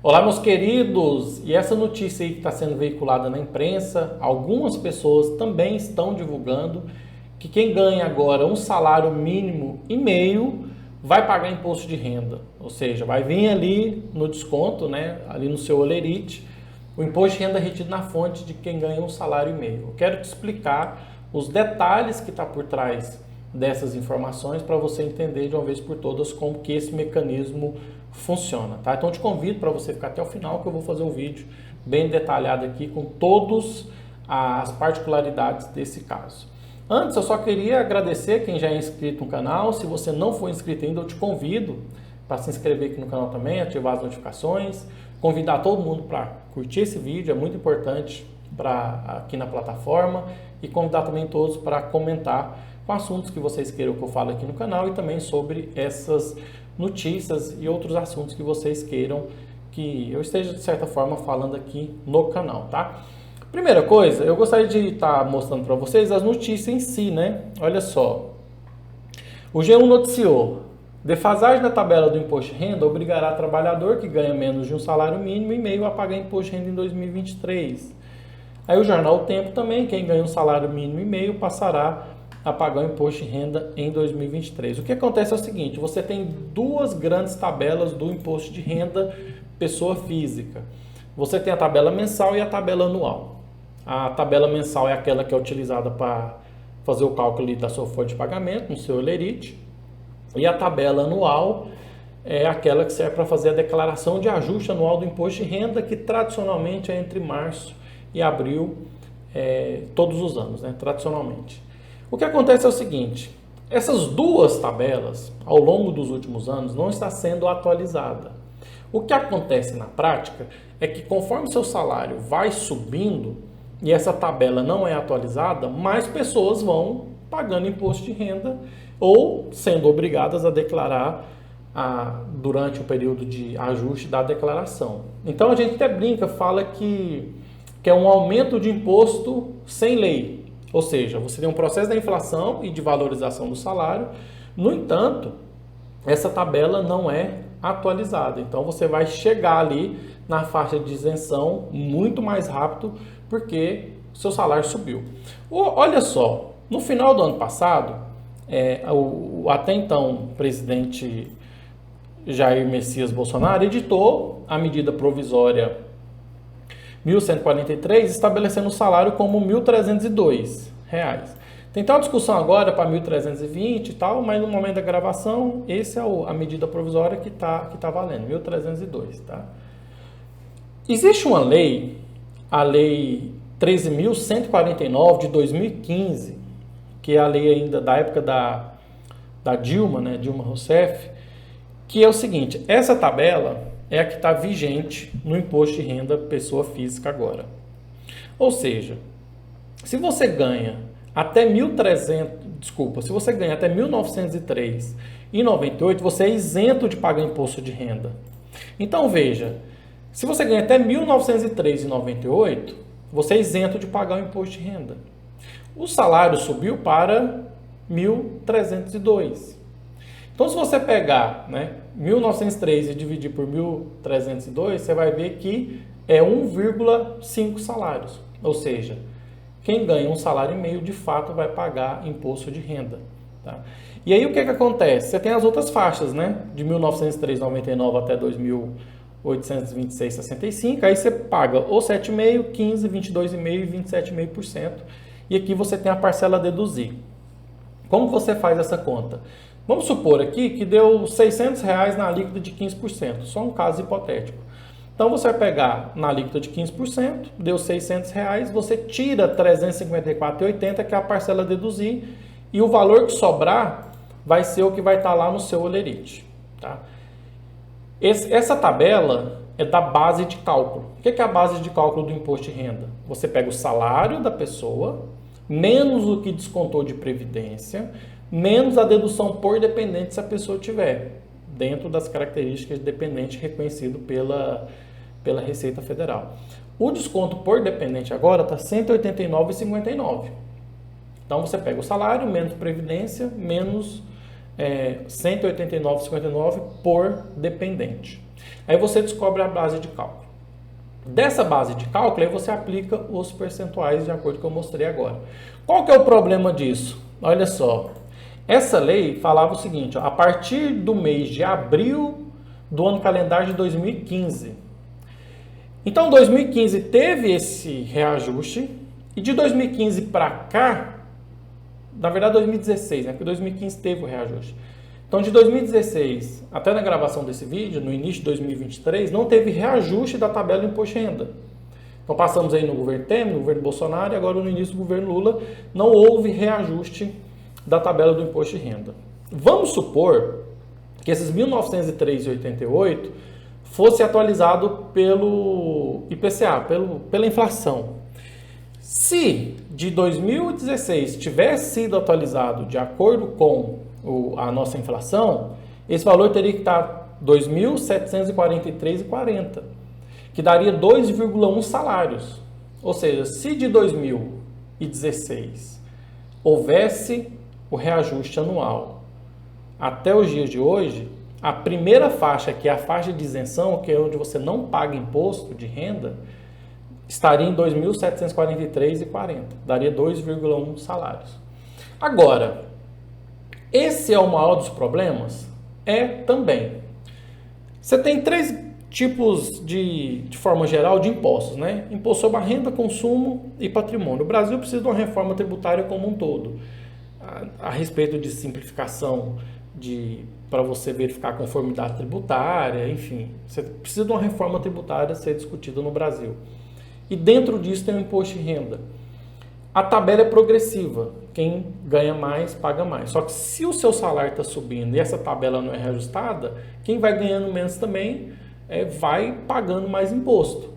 Olá, meus queridos! E essa notícia aí que está sendo veiculada na imprensa, algumas pessoas também estão divulgando que quem ganha agora um salário mínimo e meio vai pagar imposto de renda. Ou seja, vai vir ali no desconto, né, ali no seu olerite, o imposto de renda retido na fonte de quem ganha um salário e meio. Eu quero te explicar os detalhes que está por trás dessas informações para você entender de uma vez por todas como que esse mecanismo funciona, tá? Então eu te convido para você ficar até o final que eu vou fazer um vídeo bem detalhado aqui com todas as particularidades desse caso. Antes eu só queria agradecer quem já é inscrito no canal. Se você não for inscrito ainda, eu te convido para se inscrever aqui no canal também, ativar as notificações, convidar todo mundo para curtir esse vídeo, é muito importante aqui na plataforma, e convidar também todos para comentar com assuntos que vocês queiram que eu fale aqui no canal e também sobre essas notícias e outros assuntos que vocês queiram que eu esteja, de certa forma, falando aqui no canal, tá? Primeira coisa, eu gostaria de estar mostrando para vocês as notícias em si, né? Olha só. O G1 noticiou: defasagem na tabela do imposto de renda obrigará trabalhador que ganha menos de um salário mínimo e meio a pagar imposto de renda em 2023. Aí o jornal O Tempo também: quem ganha um salário mínimo e meio passará a pagar o imposto de renda em 2023. O que acontece é o seguinte: você tem duas grandes tabelas do imposto de renda pessoa física. Você tem a tabela mensal e a tabela anual. A tabela mensal é aquela que é utilizada para fazer o cálculo da sua folha de pagamento, no seu olerite. E a tabela anual é aquela que serve para fazer a declaração de ajuste anual do imposto de renda, que tradicionalmente é entre março e abril, todos os anos, né? Tradicionalmente. O que acontece é o seguinte: essas duas tabelas, ao longo dos últimos anos, não está sendo atualizada. O que acontece na prática é que conforme seu salário vai subindo e essa tabela não é atualizada, mais pessoas vão pagando imposto de renda ou sendo obrigadas a declarar durante o período de ajuste da declaração. Então a gente até brinca, fala que é um aumento de imposto sem lei. Ou seja, você tem um processo da inflação e de valorização do salário. No entanto, essa tabela não é atualizada. Então você vai chegar ali na faixa de isenção muito mais rápido porque seu salário subiu. Olha só, no final do ano passado, o até então presidente Jair Messias Bolsonaro editou a medida provisória 1143, estabelecendo o salário como R$ 1.302. Tem tal discussão agora para 1.320 e tal, mas no momento da gravação, essa é a medida provisória que tá valendo, 1.302, tá? Existe uma lei, a Lei 13.149 de 2015, que é a lei ainda da época da Dilma, né, Dilma Rousseff, que é o seguinte: essa tabela é a que está vigente no imposto de renda pessoa física agora. Ou seja, se você ganha até 1903,98, você é isento de pagar imposto de renda. Então veja, se você ganha até 1903,98, você é isento de pagar o imposto de renda. O salário subiu para 1.302. Então, se você pegar, né, 1903 e dividir por 1.302, você vai ver que é 1,5 salários. Ou seja, quem ganha um salário e meio, de fato, vai pagar imposto de renda. Tá? E aí, o que acontece? Você tem as outras faixas, né? De 1903,99 até 2.826,65. Aí você paga ou 7,5%, 15%, 22,5% e 27,5%. E aqui você tem a parcela a deduzir. Como você faz essa conta? Vamos supor aqui que deu R$ 600 na alíquota de 15%, só um caso hipotético. Então você vai pegar na alíquota de 15%, deu R$ 600, você tira R$ 354,80, que é a parcela a deduzir, e o valor que sobrar vai ser o que vai estar lá no seu olerite. Tá? Essa tabela é da base de cálculo. O que é a base de cálculo do imposto de renda? Você pega o salário da pessoa, menos o que descontou de previdência, menos a dedução por dependente se a pessoa tiver, dentro das características de dependente reconhecido pela Receita Federal. O desconto por dependente agora está R$ 189,59. Então você pega o salário, menos previdência, menos R$ 189,59 por dependente. Aí você descobre a base de cálculo. Dessa base de cálculo, aí você aplica os percentuais de acordo com o que eu mostrei agora. Qual que é o problema disso? Olha só, essa lei falava o seguinte, ó, a partir do mês de abril do ano calendário de 2015. Então, 2015 teve esse reajuste, e de 2015 para cá, na verdade 2016, né? Porque 2015 teve o reajuste. Então, de 2016 até na gravação desse vídeo, no início de 2023, não teve reajuste da tabela do imposto de renda. Então, passamos aí no governo Temer, no governo Bolsonaro, e agora no início do governo Lula, não houve reajuste da tabela do imposto de renda. Vamos supor que esses 1.903,88 fosse atualizado pelo IPCA, pela inflação. Se de 2016 tivesse sido atualizado de acordo com a nossa inflação, esse valor teria que estar 2.743,40, que daria 2,1 salários. Ou seja, se de 2016 houvesse o reajuste anual até os dias de hoje, a primeira faixa, que é a faixa de isenção, que é onde você não paga imposto de renda, estaria em 2.743,40, daria 2,1 salários. Agora, esse é o maior dos problemas? É também. Você tem três tipos de forma geral, de impostos, né? Imposto sobre a renda, consumo e patrimônio. O Brasil precisa de uma reforma tributária como um todo, a respeito de simplificação, para você verificar a conformidade tributária, enfim. Você precisa de uma reforma tributária ser discutida no Brasil. E dentro disso tem o imposto de renda. A tabela é progressiva. Quem ganha mais, paga mais. Só que se o seu salário está subindo e essa tabela não é reajustada, quem vai ganhando menos também vai pagando mais imposto.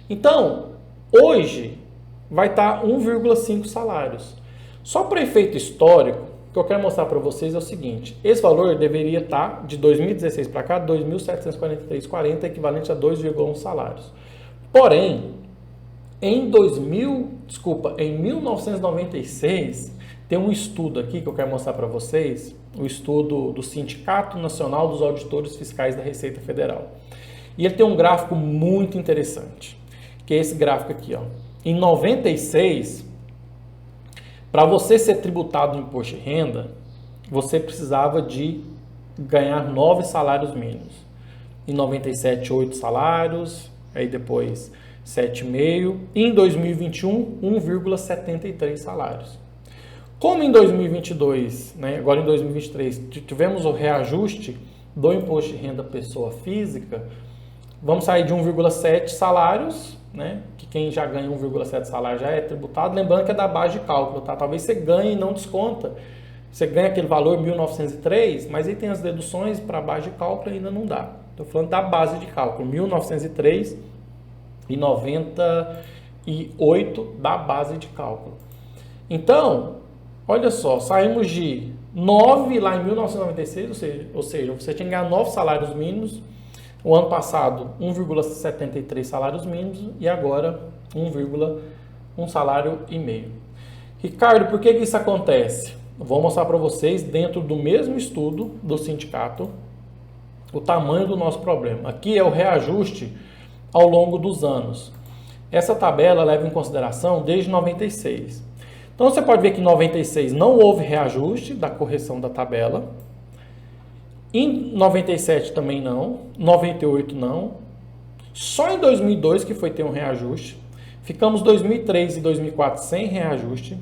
Então, hoje vai estar 1,5 salários. Só para efeito histórico, o que eu quero mostrar para vocês é o seguinte. Esse valor deveria estar, de 2016 para cá, 2.743,40, equivalente a 2,1 salários. Porém, em 1996, tem um estudo aqui que eu quero mostrar para vocês, o estudo do Sindicato Nacional dos Auditores Fiscais da Receita Federal. E ele tem um gráfico muito interessante, que é esse gráfico aqui, ó. Em 96, para você ser tributado no imposto de renda, você precisava de ganhar 9 salários mínimos. Em 97, 8 salários, aí depois 7,5, e em 2021, 1,73 salários. Como em 2022, né, agora em 2023, tivemos o reajuste do imposto de renda pessoa física, vamos sair de 1,7 salários, né, que quem já ganha 1,7 salário já é tributado, lembrando que é da base de cálculo, tá? Talvez você ganhe e não desconta. Você ganha aquele valor 1.903, mas aí tem as deduções para a base de cálculo e ainda não dá. Estou falando da base de cálculo, 1.903,98 da base de cálculo. Então, olha só, saímos de 9 lá em 1996, ou seja, você tinha que ganhar 9 salários mínimos, o ano passado 1,73 salários mínimos e agora 1,1 salário e meio. Ricardo, por que isso acontece? Vou mostrar para vocês, dentro do mesmo estudo do sindicato, o tamanho do nosso problema. Aqui é o reajuste ao longo dos anos. Essa tabela leva em consideração desde 96. Então você pode ver que em 96 não houve reajuste da correção da tabela. Em 97 também não, 98 não. Só em 2002 que foi ter um reajuste. Ficamos 2003 e 2004 sem reajuste.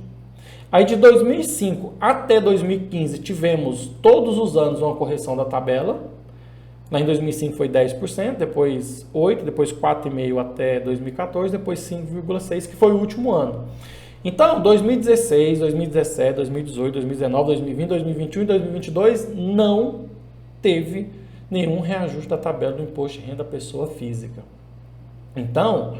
Aí de 2005 até 2015 tivemos todos os anos uma correção da tabela. Lá em 2005 foi 10%, depois 8%, depois 4,5% até 2014, depois 5,6%, que foi o último ano. Então, 2016, 2017, 2018, 2019, 2020, 2021 e 2022 não teve nenhum reajuste da tabela do imposto de renda pessoa física. Então,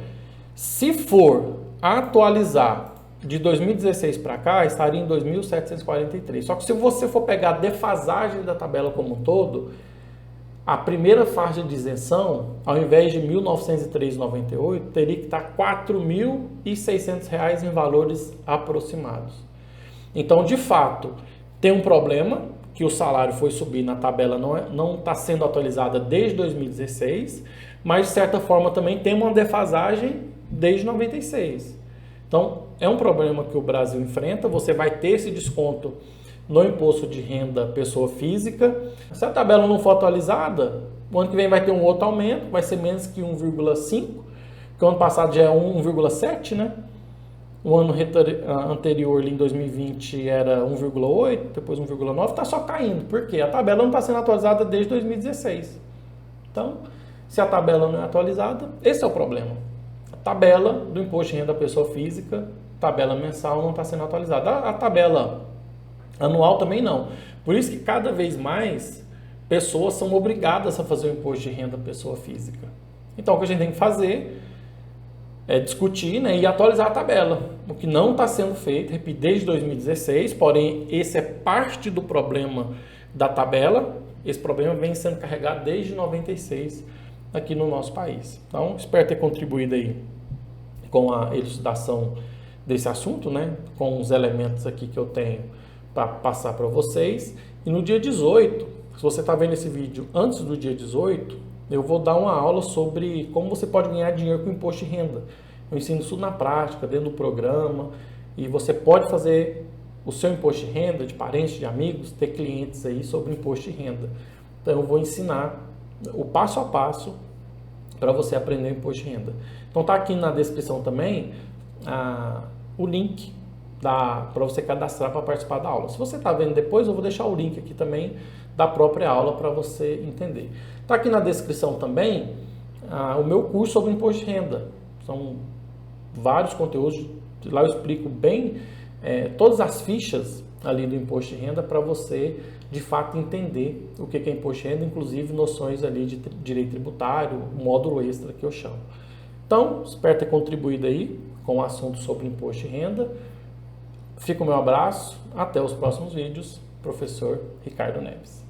se for atualizar de 2016 para cá, estaria em 2.743. Só que se você for pegar a defasagem da tabela como um todo, a primeira faixa de isenção, ao invés de R$ 1.903,98, teria que estar R$ 4.600 em valores aproximados. Então, de fato, tem um problema que o salário foi subir na tabela não está sendo atualizada desde 2016, mas de certa forma também tem uma defasagem desde 96. Então, é um problema que o Brasil enfrenta. Você vai ter esse desconto no imposto de renda pessoa física. Se a tabela não for atualizada, o ano que vem vai ter um outro aumento, vai ser menos que 1,5, que o ano passado já é 1,7, né? O ano anterior, ali em 2020, era 1,8, depois 1,9, está só caindo. Por quê? A tabela não está sendo atualizada desde 2016. Então, se a tabela não é atualizada, esse é o problema. A tabela do imposto de renda da pessoa física, tabela mensal, não está sendo atualizada. A tabela anual também não. Por isso que cada vez mais pessoas são obrigadas a fazer o imposto de renda da pessoa física. Então, o que a gente tem que fazer é discutir, né, e atualizar a tabela, o que não está sendo feito, repito, desde 2016, porém esse é parte do problema da tabela. Esse problema vem sendo carregado desde 96 aqui no nosso país. Então, espero ter contribuído aí com a elucidação desse assunto, né, com os elementos aqui que eu tenho para passar para vocês. E no dia 18, se você está vendo esse vídeo antes do dia 18, eu vou dar uma aula sobre como você pode ganhar dinheiro com imposto de renda. Eu ensino isso na prática, dentro do programa, e você pode fazer o seu imposto de renda, de parentes, de amigos, ter clientes aí sobre imposto de renda. Então eu vou ensinar o passo a passo para você aprender o imposto de renda. Então tá aqui na descrição também o link para você cadastrar para participar da aula. Se você está vendo depois, eu vou deixar o link aqui também da própria aula para você entender. Está aqui na descrição também o meu curso sobre imposto de renda. São vários conteúdos, lá eu explico bem todas as fichas ali do imposto de renda para você de fato entender o que é imposto de renda, inclusive noções ali de direito tributário, módulo extra que eu chamo. Então, espero ter contribuído aí com o assunto sobre imposto de renda. Fica o meu abraço, até os próximos vídeos, professor Ricardo Neves.